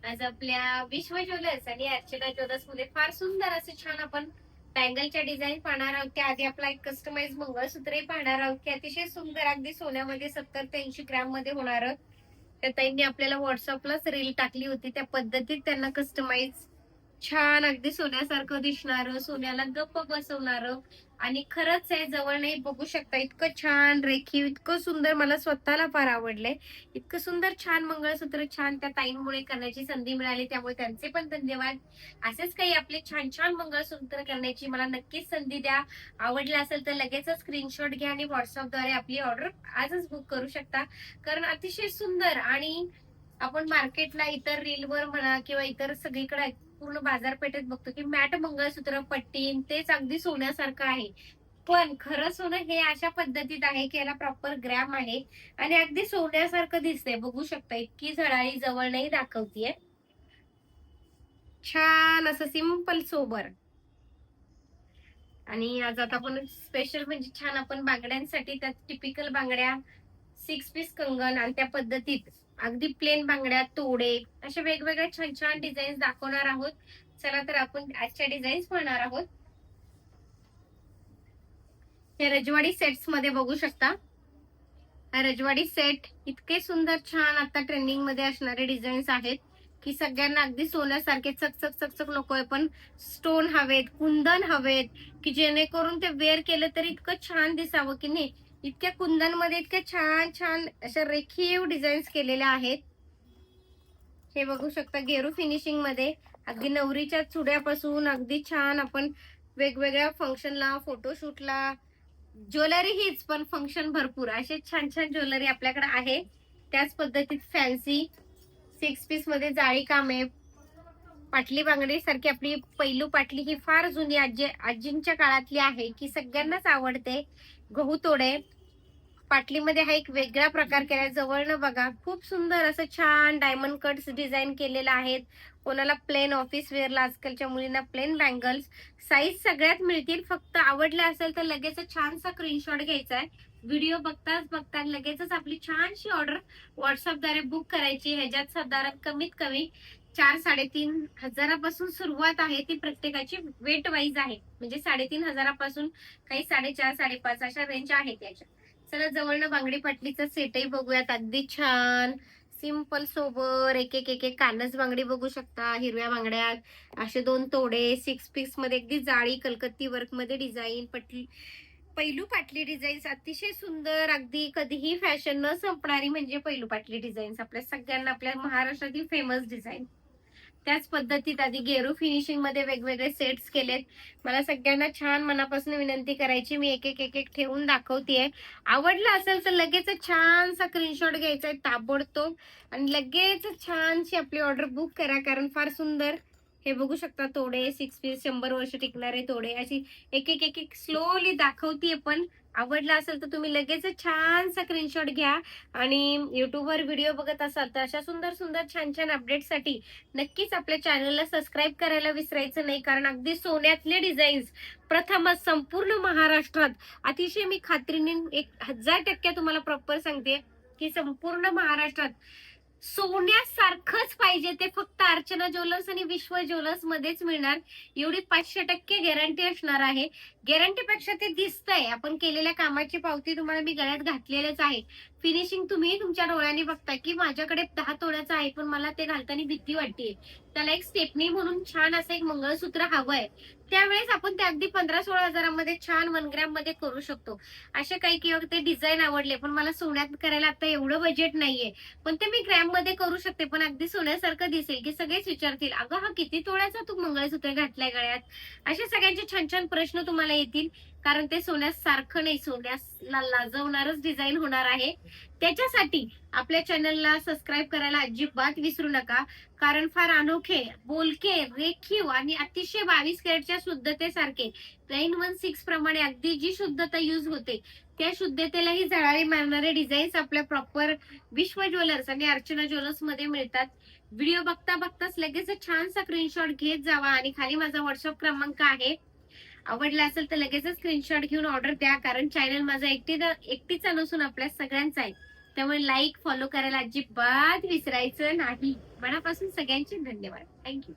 आज आपल्या विश्व ज्वेलर्स आणि अर्चना ज्वेलर्स मध्ये फार सुंदर असे छान आपण बँगलच्या डिझाईन पाहणार आहोत. त्याआधी आपला एक कस्टमाइज मंगळसूत्रही पाहणार आहोत की अतिशय सुंदर अगदी सोन्यामध्ये 70 ते 80 ग्रॅम मध्ये होणार. त्या ताईंनी आपल्याला व्हॉट्सअपलाच रील टाकली होती. त्या पद्धतीत त्यांना कस्टमाइज छान अगदी सोन्यासारखं दिसणार, सोन्याला गप्प बसवणार आणि खरंच आहे, जवळ नाही बघू शकता, इतकं छान रेखीव, इतकं सुंदर, मला स्वतःला फार आवडलंय. इतकं सुंदर छान मंगळसूत्र छान त्या ताईंमुळे करण्याची संधी मिळाली, त्यामुळे त्यांचे पण धन्यवाद. असेच काही आपले छान छान मंगळसूत्र करण्याची मला नक्कीच संधी द्या. आवडलं असेल तर लगेचच स्क्रीनशॉट घ्या आणि व्हॉट्सअपद्वारे आपली ऑर्डर आजच बुक करू शकता. कारण अतिशय सुंदर आणि आपण मार्केटला इतर रीलवर म्हणा किंवा इतर सगळीकडे पूर्ण बाजारपेठेत बघतो की मॅट मंगळसूत्र पट्टी तेच अगदी सोन्यासारखं आहे. पण खरं सोनं हे अशा पद्धतीत आहे की याला प्रॉपर ग्रॅम आहे आणि अगदी सोन्यासारखं दिसतंय. बघू शकता, इतकी झळाळी जवळ नाही दाखवतीये. छान असं सिंपल सोबर. आणि आज आता आपण स्पेशल म्हणजे छान आपण बांगड्यांसाठी त्यात टिपिकल बांगड्या, 6 पीस कंगन आणि त्या पद्धतीत अगदी प्लेन बांगड्या, तोडे अशा वेगवेगळ्या छान छान डिझाईन्स दाखवणार आहोत. चला तर आपण आजच्या डिझाईन्स पाहणार आहोत. हे रजवाडी सेट्स मध्ये बघू शकता. हा रजवाडी सेट इतके सुंदर छान आता ट्रेंडिंग मध्ये असणारे डिझाईन्स आहेत की सगळ्यांना अगदी सोन्यासारखे चकचक चकचक नकोय, पण स्टोन हवेत, कुंदन हवेत की जेणेकरून ते वेअर केलं तरी इतकं छान दिसावं की नाही. इतक्या कुंदन मध्ये इतक्या छान छान अशा रेखीव डिझाईन्स केलेल्या आहेत. हे बघू शकता गेरू फिनिशिंग मध्ये अगदी नवरीच्या चुड्यापासून अगदी छान आपण वेगवेगळ्या फंक्शनला, फोटोशूटला ज्वेलरी हीच, पण फंक्शन भरपूर असे छान छान ज्वेलरी आपल्याकडे आहे. त्याच पद्धतीत फॅन्सी 6 पीस मध्ये जाळी काम आहे. पाटली बांगडी सारखी आपली पैलू पाटली ही फार जुनी आजींच्या काळातली आहे की सगळ्यांनाच आवडते. गहू तोडे पाटलीमध्ये हा एक वेगळा प्रकार केलाय. जवळनं बघा, खूप सुंदर असं छान डायमंड कट्स डिझाईन केलेलं आहेत. कोणाला प्लेन ऑफिस वेअरला, आजकालच्या मुलींना प्लेन बँगल्स साईज सगळ्यात मिळतील. फक्त आवडलं असेल तर लगेच छानसा स्क्रीनशॉट घ्यायचा आहे. व्हिडिओ बघताच बघता लगेचच आपली छानशी ऑर्डर व्हॉट्सअपद्वारे बुक करायची. ह्याच्यात साधारण कमीत कमी 4-3.5 हजारापासून सुरुवात आहे. ती प्रत्येकाची वेट वाईज आहे, म्हणजे 3.5 हजारापासून काही 4.5-5.5 अशा रेंज आहेत याच्या. चला जवळनं बांगडी पाटलीचा सेटही बघूयात. अगदी छान सिंपल सोबर एक एक एक एक कानस बांगडी बघू शकता. हिरव्या बांगड्या, असे 2 तोडे, 6 पीस मध्ये अगदी जाळी कलकत्ती वर्क मध्ये डिझाईन, पटली पैलू पाटली डिझाईन्स अतिशय सुंदर, अगदी कधीही फॅशन न संपणारी म्हणजे पैलू पाटली डिझाईन्स आपल्या सगळ्यांना, आपल्या महाराष्ट्रातील फेमस डिझाईन. त्याच पद्धतीत आधी गेरू फिनिशिंग मध्ये वेगवेगळे सेट्स केलेत. मला सगळ्यांना छान मनापासून विनंती करायची, मी एक एक एक एक ठेवून दाखवतेय. आवडलं असेल तर लगेच छानसा स्क्रीनशॉट घ्यायचा आहे ताबडतोब आणि लगेच छानशी आपली ऑर्डर बुक करा, कारण फार सुंदर. हे बघू शकता तोडे 6 पीस, 100 वर्ष टिकणारे तोडे, अशी एक एक एक एक स्लोली दाखवतीये. पण आवडला असेल तर तुम्ही लगेच छानसा स्क्रीनशॉट घ्या. आणि युट्यूबवर व्हिडिओ बघत असाल तर अशा सुंदर सुंदर छान छान अपडेटसाठी नक्कीच आपल्या चॅनलला सबस्क्राईब करायला विसरायचं नाही. कारण अगदी सोन्यातले डिझाईन्स प्रथमच संपूर्ण महाराष्ट्रात, अतिशय मी खात्रीने 1000% तुम्हाला प्रॉपर सांगते की संपूर्ण महाराष्ट्रात सोन्यासारखंच पाहिजे ते फक्त अर्चना ज्वेलर्स आणि विश्व ज्वेलर्स मध्येच मिळणार. एवढी 500% गॅरंटी असणार आहे. गॅरंटीपेक्षा ते दिसतंय, आपण केलेल्या कामाची पावती तुम्हाला मी गळ्यात घातलेलेच आहे. फिनिशिंग तुम्ही तुमच्या डोळ्यांनी बघता की माझ्याकडे 10 तोळ्याचं आहे, पण मला ते घालताना भीती वाटते. त्याला एक स्टेपनी म्हणून छान असं एक मंगळसूत्र हवंय. त्यावेळेस आपण ते अगदी 15-16 हजारामध्ये छान 1 ग्रॅम मध्ये करू शकतो. असे काही किंवा ते डिझाईन आवडले, पण मला सोन्यात करायला आता एवढं बजेट नाहीये, पण ते मी ग्रॅम मध्ये करू शकते. पण अगदी सोन्यासारखं दिसेल की सगळेच विचारतील, अगं हा किती तोळ्याचा तू मंगळसूत्र घातलाय गळ्यात. असे सगळ्यांचे छान छान प्रश्न तुम्हाला येतील, कारण ते सोन्यासारखं नाही, सोन्याला लाजवणारच डिझाईन होणार आहे. त्याच्यासाठी आपल्या चॅनलला सबस्क्राईब करायला अजिबात विसरू नका. कारण फार अनोखे, बोलके, रेखीव आणि अतिशय 22 कॅरेटच्या शुद्धतेसारखे 916 प्रमाणे अगदी जी शुद्धता यूज होते त्या शुद्धतेलाही झळाळी मारणारे डिझाईन्स आपल्या प्रॉपर विश्व ज्वेलर्स आणि अर्चना ज्वेलर्स मध्ये मिळतात. व्हिडिओ बघता बघताच लगेच छानसा स्क्रीनशॉट घेत जावा आणि खाली माझा व्हॉट्सअप क्रमांक आहे. आवडला असेल तर लगेच स्क्रीनशॉट घेऊन ऑर्डर द्या. कारण चॅनल माझा एकटीचा नसून आपल्या सगळ्यांचा आहे, त्यामुळे लाईक फॉलो करायला अजिबात विसरायचं नाही. मनापासून सगळ्यांचे धन्यवाद. थँक्यू.